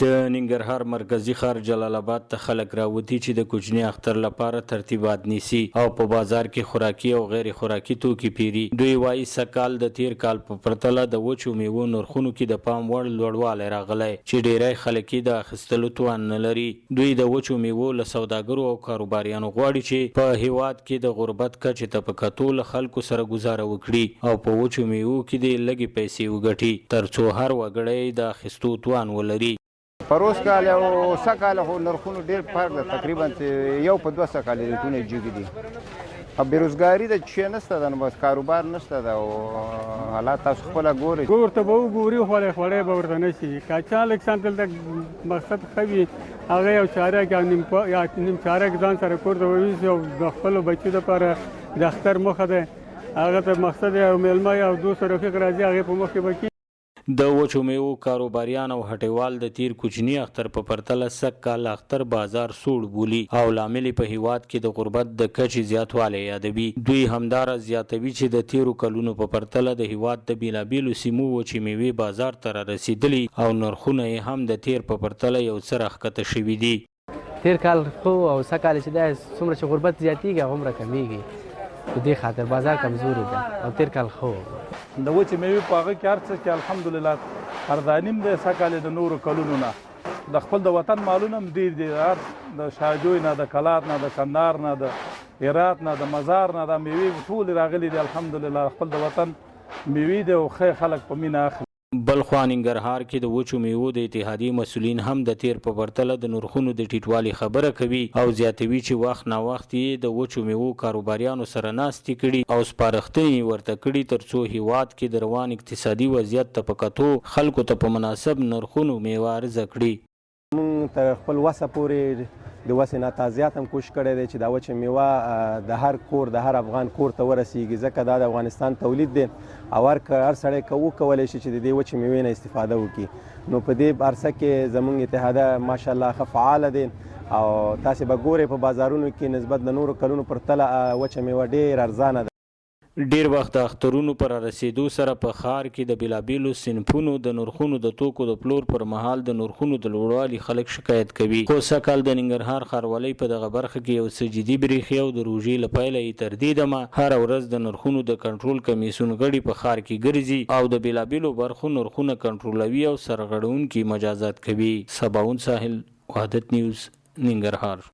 د ننګرهار مرکزی ښار جلال آباد ته خلک راوتی چې د کوچني اختر لپاره ترتیبات نیسي او په بازار کې خوراکي او غیر خوراکي توکي پیري. دوی وایي سږکال د تیر کال په پرتله د وچو میوو نرخونو کې د پام وړ لوړوالی راغلی چې ډیری خلک یې د اخیستلو توان نه لري. دوی د وچو میوو له سوداګرو او کاروباریانو غواړي چې په هیواد کې د غربت کچې ته په کتو له خلکو سره ګزاره وکړي او په وچو میوو کې د لږې پیسې وګټي ترڅو هر وګړی د اخیستو توان ولري. پروس کال او سږکال خو نرخونو ډېر فرق ده، تقریبا یو په 200 کال ریټونه جګې دي او بېروزګاري ده چې نشته ده، نو بس کاروبار نشته ده او حالات تاسو خپله ګورئ. ورته به وګوري خوړی به ورته نه شي. که چا لږ څه دلته مقصد ښه وي هغه یو چارک یا نیم چارک ځان سره کور ته وویسي او د خپلو بچو دپاره د اختر موخه ده هغه ته مقصد یو میلمه یا دوست رفیق راځي هغې په مخ کې به کي. د وچو میوو کاروباریان او هټیوال د تیر کوچني اختر په پرتله سږکال اختر بازار سوړ بولي او لامل په هیواد کې د غربت د کچې زیاتوالی یادوي. دوی همدارا زیاتوي چې د تیرو کلونو په پرتله د هیواد د بیلابیلو سیمو وچې میوې بازار ته رارسېدلي او نرخونه یې هم د تیر په پرتله یو څه راښکته شوي دي. تیر کال خو او سږکال چې دی څومره چې غربت زیاتېږي هغومره کمیږي. په دې خاطر بازار کمزوري ده او تیر کال خو د وچې میوې په هغه کې هر څه کې الحمدلله ارزانیم دی. سږکال د نورو کلونو نه د خپل د وطن مالونه هم ډېر دي، د شاهجوی نه، د کلات نه، د کندهار نه، د هرات نه، د مزار نه دا میوې ټولې راغلي دي. الحمدلله خپل د وطن میوې دی او ښه خلک په مینه اخلي. بل خوا ننګرهار کې د وچو میوو د اتحادیې مسؤلین هم د تیر په پرتله د نرخونو د ټیټوالي خبره کوي او زیاتوي چې وخت نا وخت یې د وچو میوو کاروباریانو سره ناستې کړي او سپارښتنې ورته کړي ترڅو هیواد کې د روان اقتصادي وضعیت ته په کتو خلکو ته په مناسب نرخونو میوه عرضه کړي. موږ تر خپل وسه پورې د وسې نه تازیات هم کوشش کړی دی چې دا وچه میوه د هر کور د هر افغان کور ته ورسیږي، ځکه دا د افغانستان تولید دی او هر سړی که وکولی شي چې د دې وچې میوې نه استفاده وکړي. نو په دې عرصه کې زموږ اتحاده ماشاءالله ښه فعاله دی او تاسې به ګورئ په بازارونو کې نسبت د نورو کلونو پرتله وچه میوه ډېر ارزانه ده. ډیر وخت د اخترونو پر رسیدو سره په ښار کې د بیلابیلو صنفونو د نرخونو د توکو د پلور پر مهال د نرخونو د لوړوالي خلک شکایت کوي. خو سږکال د ننګرهار ښاروالۍ په دغه برخه کې یو څه جدي بریښي او د روژې له پیله یې تر دې دمه هره ورځ د نرخونو د کنټرول کمیسیون غړي په ښار کې ګرځي او د بیلابیلو برخو نرخونه کنټرولوي او سرغړونکي مجازات کوي. سباون ساحل، وحدت نیوز، ننګرهار.